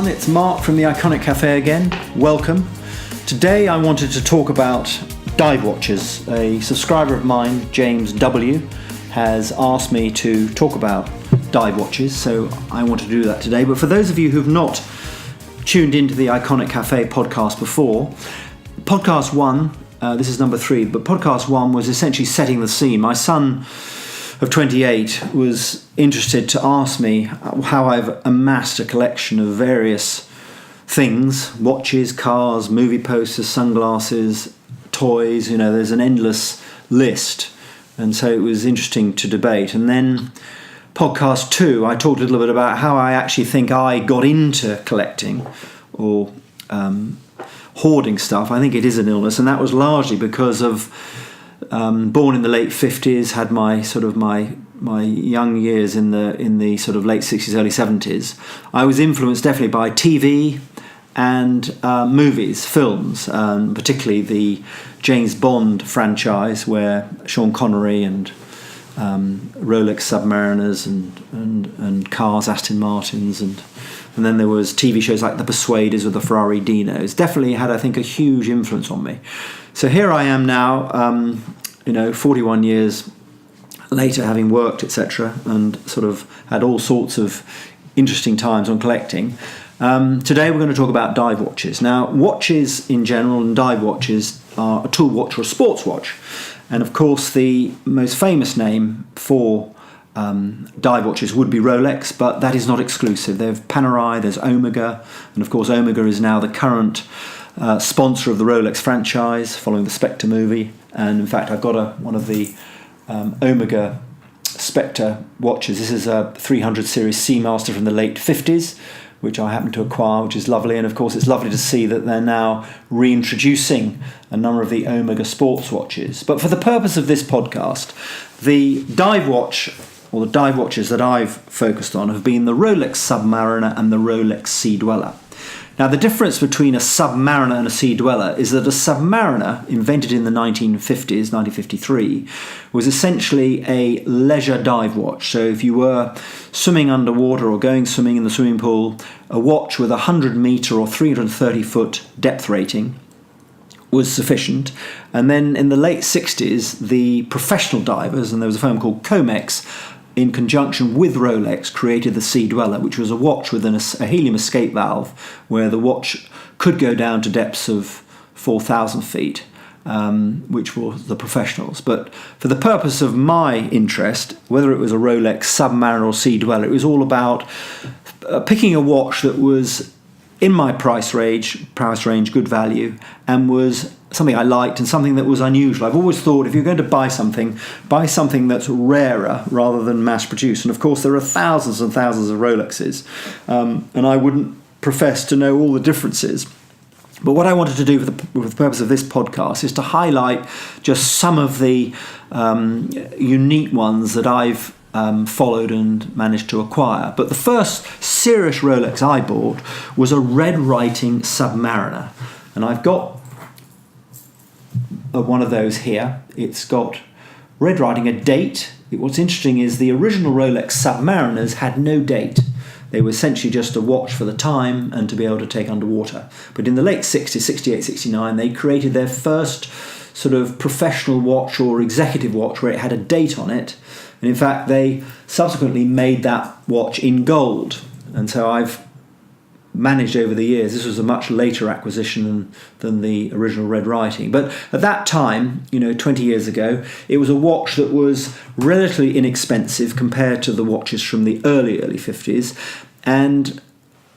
everyone, it's Mark from the Iconic Cafe again. Welcome. Today I wanted to talk about dive watches. A subscriber of mine, James W, has asked me to talk about dive watches, so I want to do that today. But for those of you who've not tuned into the Iconic Cafe podcast before, podcast 1, this is number 3, but podcast 1 was essentially setting the scene. My son of 28 was interested to ask me how I've amassed a collection of various things: watches, cars, movie posters, sunglasses, toys. You know, there's an endless list, and so it was interesting to debate. And then podcast 2, I talked a little bit about how I actually think I got into collecting or hoarding stuff. I think it is an illness, and that was largely because of born in the late 50s, had my young years in the sort of late 60s, early 70s. I was influenced definitely by TV and movies, films, particularly the James Bond franchise, where Sean Connery and Rolex Submariners and cars, Aston Martins, and then there was TV shows like The Persuaders or the Ferrari Dinos. Definitely had, I think, a huge influence on me. So here I am now, 41 years later, having worked, etc., and sort of had all sorts of interesting times on collecting. Today we're going to talk about dive watches. Now, watches in general and dive watches are a tool watch or a sports watch. And of course, the most famous name for dive watches would be Rolex, but that is not exclusive. There's Panerai, there's Omega, and of course Omega is now the current sponsor of the Rolex franchise, following the Spectre movie. And in fact, I've got one of the Omega Spectre watches. This is a 300 series Seamaster from the late 50s, which I happened to acquire, which is lovely. And of course, it's lovely to see that they're now reintroducing a number of the Omega sports watches. But for the purpose of this podcast, the dive watch, or the dive watches that I've focused on, have been the Rolex Submariner and the Rolex Sea Dweller. Now, the difference between a Submariner and a Sea Dweller is that a Submariner, invented in the 1950s, 1953, was essentially a leisure dive watch. So if you were swimming underwater or going swimming in the swimming pool, a watch with a 100-metre or 330-foot depth rating was sufficient. And then in the late 60s, the professional divers, and there was a firm called Comex, in conjunction with Rolex, created the Sea Dweller, which was a watch with a helium escape valve, where the watch could go down to depths of 4,000 feet, which were the professionals. But for the purpose of my interest, whether it was a Rolex Submariner or Sea Dweller, it was all about picking a watch that was in my price range, good value, and was something I liked and something that was unusual. I've always thought if you're going to buy something that's rarer rather than mass-produced. And of course, there are thousands and thousands of Rolexes, and I wouldn't profess to know all the differences. But what I wanted to do with the purpose of this podcast is to highlight just some of the unique ones that I've followed and managed to acquire. But the first serious Rolex I bought was a red writing Submariner, and I've got one of those here. It's got red writing, a date. What's interesting is the original Rolex Submariners had no date. They were essentially just a watch for the time and to be able to take underwater. But in the late 60s, 68, 69, they created their first sort of professional watch or executive watch where it had a date on it. And in fact, they subsequently made that watch in gold. And so I've managed over the years, this was a much later acquisition than the original red writing. But at that time, 20 years ago, it was a watch that was relatively inexpensive compared to the watches from the early 50s, and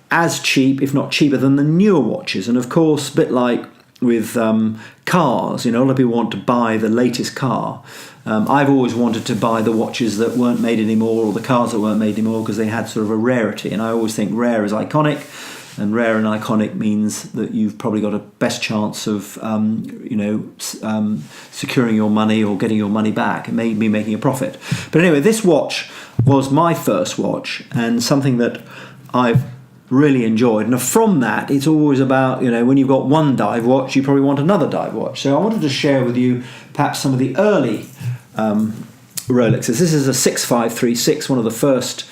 as cheap, if not cheaper, than the newer watches. And of course, a bit like with cars, a lot of people want to buy the latest car. I've always wanted to buy the watches that weren't made anymore, or the cars that weren't made anymore, because they had sort of a rarity. And I always think rare is iconic, and rare and iconic means that you've probably got a best chance of, securing your money or getting your money back. It may be making a profit. But anyway, this watch was my first watch, and something that I've really enjoyed. And from that, it's always about, when you've got one dive watch, you probably want another dive watch. So I wanted to share with you perhaps some of the early Rolexes. This is a 6536, one of the first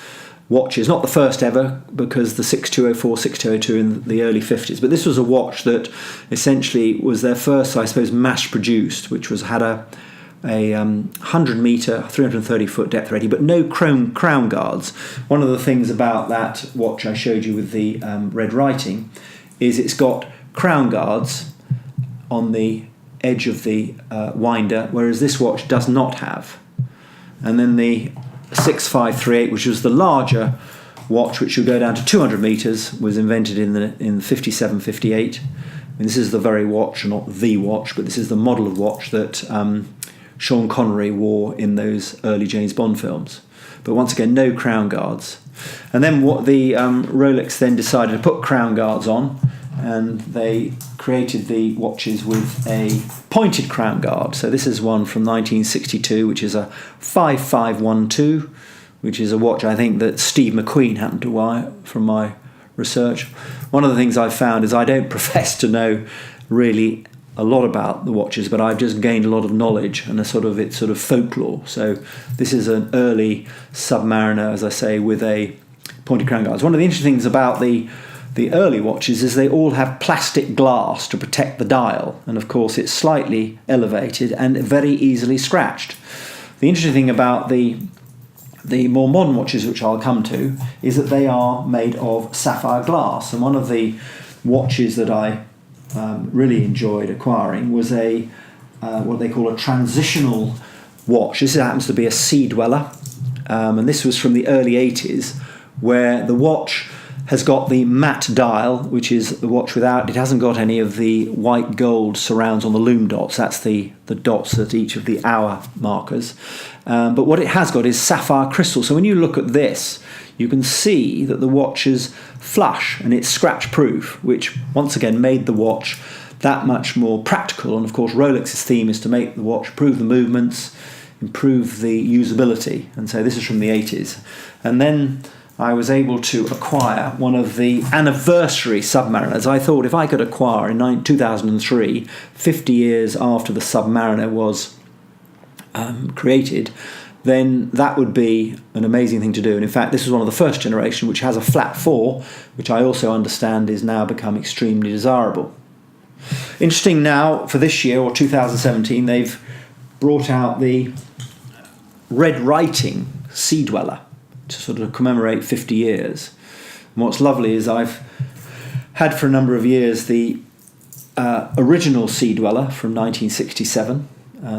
watches, not the first ever, because the 6204, 6202 in the early 50s, but this was a watch that essentially was their first, I suppose, mass produced, which had a 100 metre, 330 foot depth rating, but no crown guards. One of the things about that watch I showed you with the red writing is it's got crown guards on the edge of the winder, whereas this watch does not have. And then the 6538, which was the larger watch, which would go down to 200 metres, was invented in 57, 58. This is the very watch, not the watch, but this is the model of watch that Sean Connery wore in those early James Bond films. But once again, no crown guards. And then what the Rolex then decided to put crown guards on, and they created the watches with a pointed crown guard. So this is one from 1962, which is a 5512, which is a watch I think that Steve McQueen happened to wear from my research. One of the things I've found is I don't profess to know really a lot about the watches, but I've just gained a lot of knowledge and it's sort of folklore. So this is an early Submariner, as I say, with a pointed crown guard. One of the interesting things about the early watches is they all have plastic glass to protect the dial, and of course it's slightly elevated and very easily scratched. The interesting thing about the more modern watches, which I'll come to, is that they are made of sapphire glass. And one of the watches that I really enjoyed acquiring was what they call a transitional watch. This happens to be a Sea Dweller, and this was from the early 80s, where the watch has got the matte dial, which is the watch without, it hasn't got any of the white gold surrounds on the loom dots. That's the dots at each of the hour markers. But what it has got is sapphire crystal. So when you look at this, you can see that the watch is flush and it's scratch proof, which once again made the watch that much more practical. And of course Rolex's theme is to make the watch improve the movements, improve the usability. And so this is from the 80s. And then I was able to acquire one of the anniversary Submariners. I thought if I could acquire in 2003, 50 years after the Submariner was created, then that would be an amazing thing to do. And in fact, this is one of the first generation which has a flat 4, which I also understand is now become extremely desirable. Interesting now for this year, or 2017, they've brought out the red writing Sea Dweller to sort of commemorate 50 years. And what's lovely is I've had for a number of years the original Sea Dweller from 1967.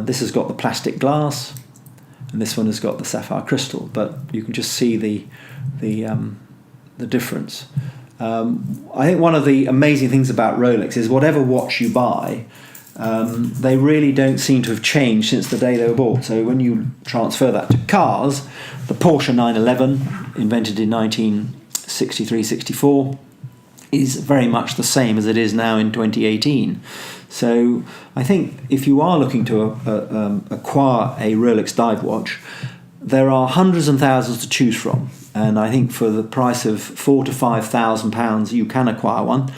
This has got the plastic glass, and this one has got the sapphire crystal, but you can just see the difference. I think one of the amazing things about Rolex is whatever watch you buy, they really don't seem to have changed since the day they were bought. So when you transfer that to cars, the Porsche 911, invented in 1963-64, is very much the same as it is now in 2018. So I think if you are looking to acquire a Rolex dive watch, there are hundreds and thousands to choose from. And I think for the price of £4,000 to £5,000, you can acquire one.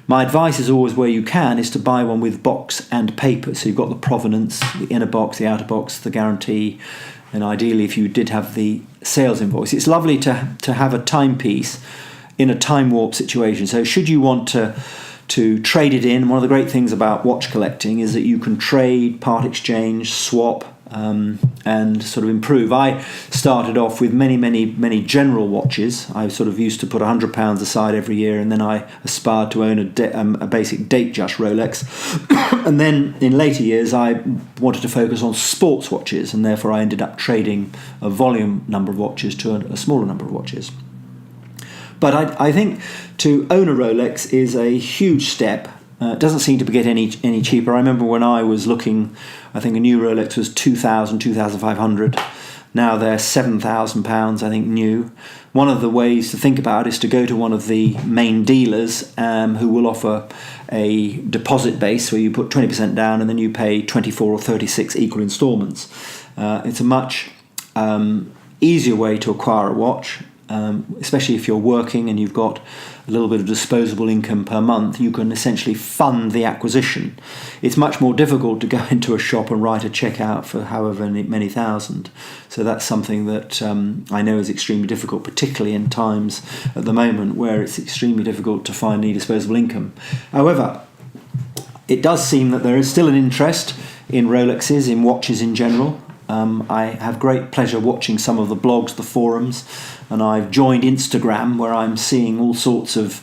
My advice is always, where you can, is to buy one with box and paper. So you've got the provenance, the inner box, the outer box, the guarantee, and ideally if you did have the sales invoice. It's lovely to have a timepiece in a time warp situation. So should you want to trade it in, one of the great things about watch collecting is that you can trade, part exchange, swap, and sort of improve. I started off with many general watches. I sort of used to put £100 aside every year, and then I aspired to own a basic Datejust Rolex. And then in later years I wanted to focus on sports watches, and therefore I ended up trading a volume number of watches to a smaller number of watches. But I think to own a Rolex is a huge step. It doesn't seem to get any cheaper. I remember when I was looking, I think a new Rolex was £2,000, £2,500. Now they're £7,000, I think, new. One of the ways to think about is to go to one of the main dealers who will offer a deposit base where you put 20% down and then you pay 24 or 36 equal instalments. It's a much easier way to acquire a watch. especially if you're working and you've got a little bit of disposable income per month, you can essentially fund the acquisition. It's much more difficult to go into a shop and write a cheque out for however many thousand. So that's something that I know is extremely difficult, particularly in times at the moment where it's extremely difficult to find any disposable income. However, it does seem that there is still an interest in Rolexes, in watches in general. I have great pleasure watching some of the blogs, the forums, and I've joined Instagram, where I'm seeing all sorts of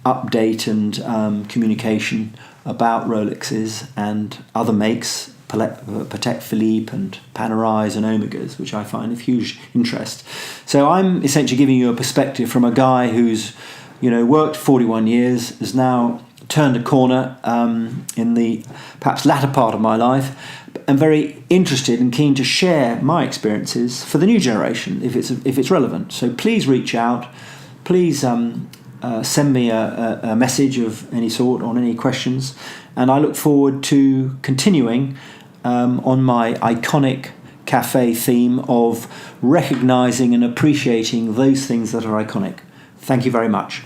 update and communication about Rolexes and other makes, Patek Philippe and Panerais and Omegas, which I find of huge interest. So I'm essentially giving you a perspective from a guy who's, worked 41 years, has now turned a corner in the perhaps latter part of my life, and very interested and keen to share my experiences for the new generation if it's relevant. So please reach out, please send me a message of any sort on any questions, and I look forward to continuing on my iconic cafe theme of recognising and appreciating those things that are iconic. Thank you very much.